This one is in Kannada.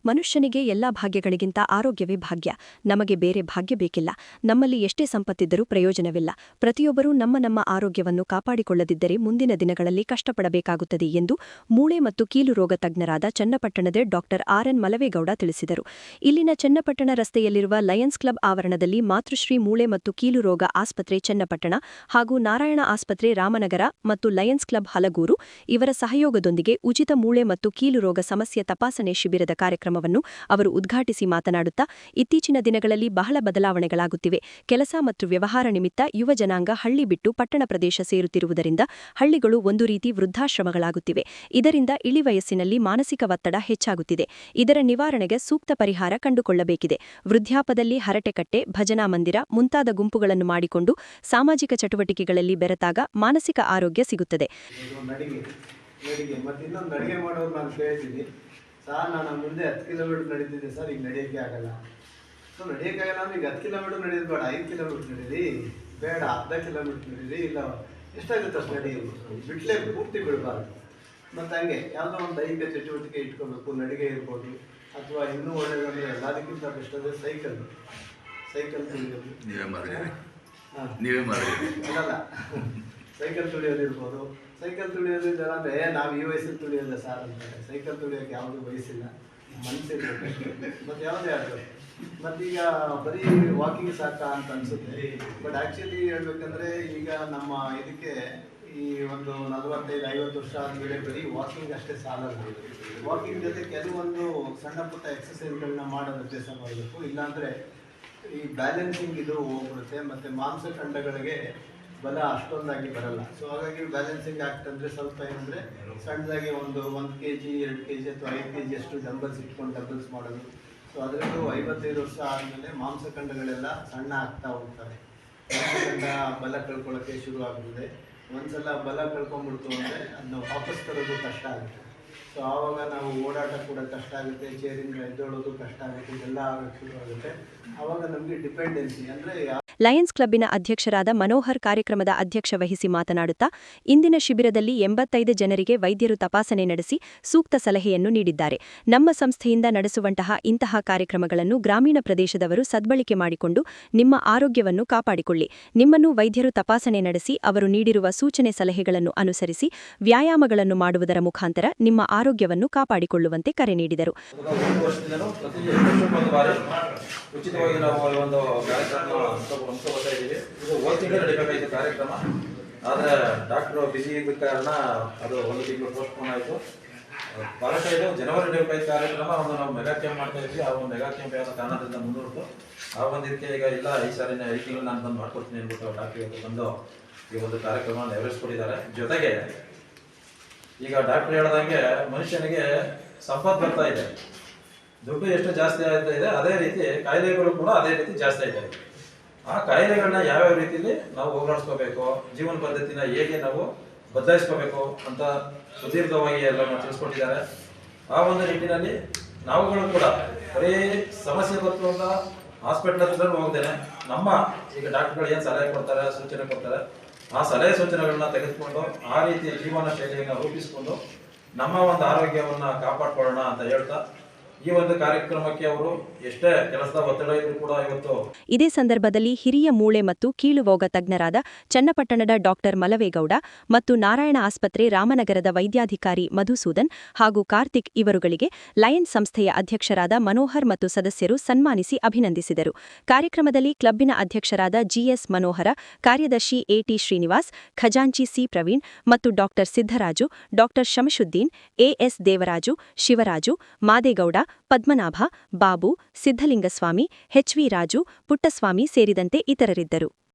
ಮನುಷ್ಯನಿಗೆ ಎಲ್ಲಾ ಭಾಗ್ಯಗಳಿಗಿಂತ ಆರೋಗ್ಯವೇ ಭಾಗ್ಯ. ನಮಗೆ ಬೇರೆ ಭಾಗ್ಯ ಬೇಕಿಲ್ಲ. ನಮ್ಮಲ್ಲಿ ಎಷ್ಟೇ ಸಂಪತ್ತಿದ್ದರೂ ಪ್ರಯೋಜನವಿಲ್ಲ. ಪ್ರತಿಯೊಬ್ಬರೂ ನಮ್ಮ ಆರೋಗ್ಯವನ್ನು ಕಾಪಾಡಿಕೊಳ್ಳದಿದ್ದರೆ ಮುಂದಿನ ದಿನಗಳಲ್ಲಿ ಕಷ್ಟಪಡಬೇಕಾಗುತ್ತದೆ ಎಂದು ಮೂಳೆ ಮತ್ತು ಕೀಲು ರೋಗ ತಜ್ಞರಾದ ಚನ್ನಪಟ್ಟಣದ ಡಾಕ್ಟರ್ ಆರ್.ಎನ್. ಮಲವೇಗೌಡ ತಿಳಿಸಿದರು. ಇಲ್ಲಿನ ಚನ್ನಪಟ್ಟಣ ರಸ್ತೆಯಲ್ಲಿರುವ ಲಯನ್ಸ್ ಕ್ಲಬ್ ಆವರಣದಲ್ಲಿ ಮಾತೃಶ್ರೀ ಮೂಳೆ ಮತ್ತು ಕೀಲು ರೋಗ ಆಸ್ಪತ್ರೆ ಚನ್ನಪಟ್ಟಣ ಹಾಗೂ ನಾರಾಯಣ ಆಸ್ಪತ್ರೆ ರಾಮನಗರ ಮತ್ತು ಲಯನ್ಸ್ ಕ್ಲಬ್ ಹಲಗೂರು ಇವರ ಸಹಯೋಗದೊಂದಿಗೆ ಉಚಿತ ಮೂಳೆ ಮತ್ತು ಕೀಲು ರೋಗ ಸಮಸ್ಯೆ ತಪಾಸಣೆ ಶಿಬಿರದ ಕಾರ್ಯಕ್ರಮವನ್ನು ಅವರು ಉದ್ಘಾಟಿಸಿ ಮಾತನಾಡುತ್ತಾ, ಇತ್ತೀಚಿನ ದಿನಗಳಲ್ಲಿ ಬಹಳ ಬದಲಾವಣೆಗಳಾಗುತ್ತಿವೆ. ಕೆಲಸ ಮತ್ತು ವ್ಯವಹಾರ ನಿಮಿತ್ತ ಯುವ ಜನಾಂಗ ಹಳ್ಳಿ ಬಿಟ್ಟು ಪಟ್ಟಣ ಪ್ರದೇಶ ಸೇರುತ್ತಿರುವುದರಿಂದ ಹಳ್ಳಿಗಳು ಒಂದು ರೀತಿ ವೃದ್ಧಾಶ್ರಮಗಳಾಗುತ್ತಿವೆ. ಇದರಿಂದ ಇಳಿವಯಸ್ಸಿನಲ್ಲಿ ಮಾನಸಿಕ ಒತ್ತಡ ಹೆಚ್ಚಾಗುತ್ತಿದೆ. ಇದರ ನಿವಾರಣೆಗೆ ಸೂಕ್ತ ಪರಿಹಾರ ಕಂಡುಕೊಳ್ಳಬೇಕಿದೆ. ವೃದ್ಧಾಪದಲ್ಲಿ ಹರಟೆಕಟ್ಟೆ, ಭಜನಾ ಮಂದಿರ ಮುಂತಾದ ಗುಂಪುಗಳನ್ನು ಮಾಡಿಕೊಂಡು ಸಾಮಾಜಿಕ ಚಟುವಟಿಕೆಗಳಲ್ಲಿ ಬೆರೆತಾಗ ಮಾನಸಿಕ ಆರೋಗ್ಯ ಸಿಗುತ್ತದೆ. ಮತ್ತೆ ಇನ್ನೊಂದು ಅಡುಗೆ ಮಾಡೋರು ನಾನು ಕೇಳ್ತೀನಿ, ಸರ್ ನಾನು ಮುಂದೆ 10 ಕಿಲೋಮೀಟರ್ ನಡೀತಿದ್ದೆ ಸರ್, ಈಗ ನಡೆಯೋಕ್ಕೆ ಆಗಲ್ಲ. ಸೊ ನಡೆಯೋಕ್ಕಾಗಲ್ಲ ಅಂದ್ರೆ ಈಗ 10 ಕಿಲೋಮೀಟರ್ ನಡೆಯೋದು ಬೇಡ, 5 ಕಿಲೋಮೀಟರ್ ನಡೀರಿ, ಬೇಡ ಅರ್ಧ ಕಿಲೋಮೀಟರ್ ನಡೀರಿ, ಇಲ್ಲ ಎಷ್ಟಾಗುತ್ತೆ ಅಷ್ಟು ನಡೆಯೋದು, ಬಿಟ್ಲೇ ಪೂರ್ತಿ ಬಿಡಬಾರ್ದು. ಮತ್ತು ಹಂಗೆ ಯಾವುದೋ ಒಂದು ದೈಹಿಕ ಚಟುವಟಿಕೆ ಇಟ್ಕೊಳ್ಬೇಕು. ನಡಿಗೆ ಇರ್ಬೋದು, ಅಥವಾ ಇನ್ನೂ ಒಳ್ಳೆಯದಂದರೆ ಎಲ್ಲದಕ್ಕಿಂತ ಬೆಸ್ಟ್ ಅಂದರೆ ಸೈಕಲ್ ತುಳಿಯೋದು. ಅಲ್ಲ ಸೈಕಲ್ ತುಳಿಯೋದಿರ್ಬೋದು. ಸೈಕಲ್ ತುಳಿಯೋದು ಜನ ಅಂದರೆ ನಾವು ಈ ವಯಸ್ಸಲ್ಲಿ ತುಳಿಯೋಲ್ಲ ಸರ್ ಅಂತಾರೆ. ಸೈಕಲ್ ತುಳಿಯೋಕ್ಕೆ ಯಾವುದೂ ವಯಸ್ಸಿಲ್ಲ, ಮನಸ್ಸಿರ್ಬೇಕು. ಮತ್ತು ಯಾವುದೇ ಆಗಲಿ. ಮತ್ತೀಗ ಬರೀ ವಾಕಿಂಗ್ ಸಾಕಾ ಅಂತ ಅನಿಸುತ್ತೆ. ಬಟ್ ಆ್ಯಕ್ಚುಲಿ ಹೇಳ್ಬೇಕಂದ್ರೆ ಈಗ ನಮ್ಮ ಇದಕ್ಕೆ ಈ ಒಂದು 45-50 ವರ್ಷ ಆದಮೇಲೆ ಬರೀ ವಾಕಿಂಗ್ ಅಷ್ಟೇ ಸಾಲಲ್ಲ. ವಾಕಿಂಗ್ ಜೊತೆ ಕೆಲವೊಂದು ಸಣ್ಣ ಪುಟ್ಟ ಎಕ್ಸಸೈಸ್ಗಳನ್ನ ಮಾಡೋದು ಅಭ್ಯಾಸ ಮಾಡಬೇಕು. ಇಲ್ಲಾಂದರೆ ಈ ಬ್ಯಾಲೆನ್ಸಿಂಗ್ ಇದು ಹೋಗ್ಬಿಡುತ್ತೆ. ಮತ್ತು ಮಾಂಸಖಂಡಗಳಿಗೆ ಬಲ ಅಷ್ಟೊಂದಾಗಿ ಬರಲ್ಲ. ಸೊ ಹಾಗಾಗಿ ಬ್ಯಾಲೆನ್ಸಿಂಗ್ ಆಗ್ತಂದರೆ ಸ್ವಲ್ಪ ಏನಂದರೆ ಸಣ್ಣದಾಗಿ ಒಂದು 1 kg 2 kg ಅಥವಾ 5 kg ಅಷ್ಟು ಡಂಬಲ್ಸ್ ಇಟ್ಕೊಂಡು ಡಂಬಲ್ಸ್ ಮಾಡೋದು. ಸೊ ಅದರಲ್ಲೂ 55 ವರ್ಷ ಆದಮೇಲೆ ಮಾಂಸಖಂಡಗಳೆಲ್ಲ ಸಣ್ಣ ಆಗ್ತಾ ಹೋಗ್ತವೆ. ಮಾಂಸಖಂಡ ಬಲ ಕಳ್ಕೊಳ್ಳೋಕ್ಕೆ ಶುರು ಆಗ್ತದೆ. ಒಂದ್ಸಲ ಬಲ ಕಳ್ಕೊಂಡ್ಬಿಡ್ತು ಅಂದರೆ ಅದನ್ನ ವಾಪಸ್ ತರೋದು ಕಷ್ಟ ಆಗುತ್ತೆ. ಸೊ ಆವಾಗ ನಾವು ಓಡಾಟ ಕೂಡ ಕಷ್ಟ ಆಗುತ್ತೆ, ಚೇರಿಂದ ಎದ್ದೋಳೋದು ಕಷ್ಟ ಆಗುತ್ತೆ, ಇದೆಲ್ಲ ಆಗೋಕ್ಕೆ ಶುರು ಆಗುತ್ತೆ. ಆವಾಗ ನಮಗೆ ಡಿಪೆಂಡೆನ್ಸಿ ಅಂದರೆ ಲಯನ್ಸ್ ಕ್ಲಬ್ಬಿನ ಅಧ್ಯಕ್ಷರಾದ ಮನೋಹರ್ ಕಾರ್ಯಕ್ರಮದ ಅಧ್ಯಕ್ಷ ವಹಿಸಿ ಮಾತನಾಡುತ್ತಾ, ಇಂದಿನ ಶಿಬಿರದಲ್ಲಿ 85 ಜನರಿಗೆ ವೈದ್ಯರು ತಪಾಸಣೆ ನಡೆಸಿ ಸೂಕ್ತ ಸಲಹೆಯನ್ನು ನೀಡಿದ್ದಾರೆ. ನಮ್ಮ ಸಂಸ್ಥೆಯಿಂದ ನಡೆಸುವಂತಹ ಇಂತಹ ಕಾರ್ಯಕ್ರಮಗಳನ್ನು ಗ್ರಾಮೀಣ ಪ್ರದೇಶದವರು ಸದ್ಬಳಕೆ ಮಾಡಿಕೊಂಡು ನಿಮ್ಮ ಆರೋಗ್ಯವನ್ನು ಕಾಪಾಡಿಕೊಳ್ಳಿ. ನಿಮ್ಮನ್ನು ವೈದ್ಯರು ತಪಾಸಣೆ ನಡೆಸಿ ಅವರು ನೀಡಿರುವ ಸೂಚನೆ ಸಲಹೆಗಳನ್ನು ಅನುಸರಿಸಿ ವ್ಯಾಯಾಮಗಳನ್ನು ಮಾಡುವುದರ ಮುಖಾಂತರ ನಿಮ್ಮ ಆರೋಗ್ಯವನ್ನು ಕಾಪಾಡಿಕೊಳ್ಳುವಂತೆ ಕರೆ ನೀಡಿದರು. ಉಚಿತವಾಗಿ ನಾವು ಒಂದು ಹಮ್ಮಿಕೊಳ್ತಾ ಇದ್ದೀವಿ. ಇದು ಓದ್ತಿಂಗಳು ನಡೀಬೇಕಾಯಿತು ಕಾರ್ಯಕ್ರಮ, ಆದರೆ ಡಾಕ್ಟ್ರು ಬಿಸಿ ಇದ್ದ ಕಾರಣ ಅದು 1 ತಿಂಗಳು ಪೋಸ್ಟ್ಪೋನ್ ಆಯಿತು. ಭಾಳಷ್ಟು ಇದು ಜನವರಿ ನಡೀಬೇಕಾಯ್ತು ಕಾರ್ಯಕ್ರಮ. ಒಂದು ನಾವು ಮೆಗಾ ಕ್ಯಾಂಪ್ ಮಾಡ್ತಾ ಇದ್ವಿ. ಆ ಒಂದು ಮೆಗಾ ಕ್ಯಾಂಪ್ ಯಾವ ಕಾರಣದಿಂದ ಮುಂದುವರೆದು ಆ ಒಂದು ಇದಕ್ಕೆ ಈಗ ಇಲ್ಲ ಈ ಸಾರಿನ 5 ತಿಂಗಳು ನಾನು ಬಂದು ಮಾಡ್ಕೊಡ್ತೀನಿ ಅಂದ್ಬಿಟ್ಟು ಡಾಕ್ಟ್ರ್ ಇವತ್ತು ಬಂದು ಈ ಒಂದು ಕಾರ್ಯಕ್ರಮ ನೆರವೇರಿಸ್ಕೊಟ್ಟಿದ್ದಾರೆ. ಜೊತೆಗೆ ಈಗ ಡಾಕ್ಟ್ರ್ ಹೇಳ್ದಂಗೆ ಮನುಷ್ಯನಿಗೆ ಸಂಪತ್ತು ಬರ್ತಾ ಇದೆ, ದುಡ್ಡು ಎಷ್ಟು ಜಾಸ್ತಿ ಆಗ್ತಾ ಇದೆ, ಅದೇ ರೀತಿ ಕಾಯಿಲೆಗಳು ಕೂಡ ಅದೇ ರೀತಿ ಜಾಸ್ತಿ ಆಗ್ತಾ ಇದೆ. ಆ ಕಾಯಿಲೆಗಳನ್ನ ಯಾವ್ಯಾವ ರೀತಿಯಲ್ಲಿ ನಾವು ಹೋಗಲಾಡಿಸ್ಕೋಬೇಕು, ಜೀವನ ಪದ್ಧತಿನ ಹೇಗೆ ನಾವು ಬದಲಾಯಿಸ್ಕೋಬೇಕು ಅಂತ ಸುದೀರ್ಘವಾಗಿ ಎಲ್ಲ ತಿಳಿಸ್ಕೊಟ್ಟಿದ್ದಾರೆ. ಆ ಒಂದು ನಿಟ್ಟಿನಲ್ಲಿ ನಾವುಗಳು ಕೂಡ ಬರೀ ಸಮಸ್ಯೆ ಬರ್ತು ಅಂತ ಹಾಸ್ಪಿಟ್ಲ್ ಹತ್ರ ಹೋಗ್ದೇನೆ ನಮ್ಮ ಈಗ ಡಾಕ್ಟರ್ಗಳು ಏನು ಸಲಹೆ ಕೊಡ್ತಾರೆ, ಸೂಚನೆ ಕೊಡ್ತಾರೆ, ಆ ಸಲಹೆ ಸೂಚನೆಗಳನ್ನ ತೆಗೆದುಕೊಂಡು ಆ ರೀತಿಯ ಜೀವನ ಶೈಲಿಯನ್ನು ರೂಪಿಸಿಕೊಂಡು ನಮ್ಮ ಒಂದು ಆರೋಗ್ಯವನ್ನು ಕಾಪಾಡ್ಕೊಳ್ಳೋಣ ಅಂತ ಹೇಳ್ತಾ ಈ ಒಂದು ಕಾರ್ಯಕ್ರಮಕ್ಕೆ ಅವರು ಎಷ್ಟೇ ಕೆಲಸದ ಒತ್ತಡ ಇದ್ರೂ ಕೂಡ ಇವತ್ತು. ಇದೇ ಸಂದರ್ಭದಲ್ಲಿ ಹಿರಿಯ ಮೂಳೆ ಮತ್ತು ಕೀಲು ರೋಗ ತಜ್ಞರಾದ ಚನ್ನಪಟ್ಟಣದ ಡಾಕ್ಟರ್ ಮಲವೇಗೌಡ ಮತ್ತು ನಾರಾಯಣ ಆಸ್ಪತ್ರೆ ರಾಮನಗರದ ವೈದ್ಯಾಧಿಕಾರಿ ಮಧುಸೂದನ್ ಹಾಗೂ ಕಾರ್ತಿಕ್ ಇವರುಗಳಿಗೆ ಲಯನ್ಸ್ ಸಂಸ್ಥೆಯ ಅಧ್ಯಕ್ಷರಾದ ಮನೋಹರ್ ಮತ್ತು ಸದಸ್ಯರು ಸನ್ಮಾನಿಸಿ ಅಭಿನಂದಿಸಿದರು. ಕಾರ್ಯಕ್ರಮದಲ್ಲಿ ಕ್ಲಬ್ಬಿನ ಅಧ್ಯಕ್ಷರಾದ ಜಿಎಸ್ ಮನೋಹರ, ಕಾರ್ಯದರ್ಶಿ ಎಟಿ ಶ್ರೀನಿವಾಸ್, ಖಜಾಂಚಿ ಸಿ ಪ್ರವೀಣ್ ಮತ್ತು doctor Siddaraju, doctor Shamshuddin, AS Devaraju, Shivaraju, Madegowda, Padmanabha, Babu, Siddalingaswamy, HV Raju, Puttaswamy ಸೇರಿದಂತೆ ಇತರರಿದ್ದರು.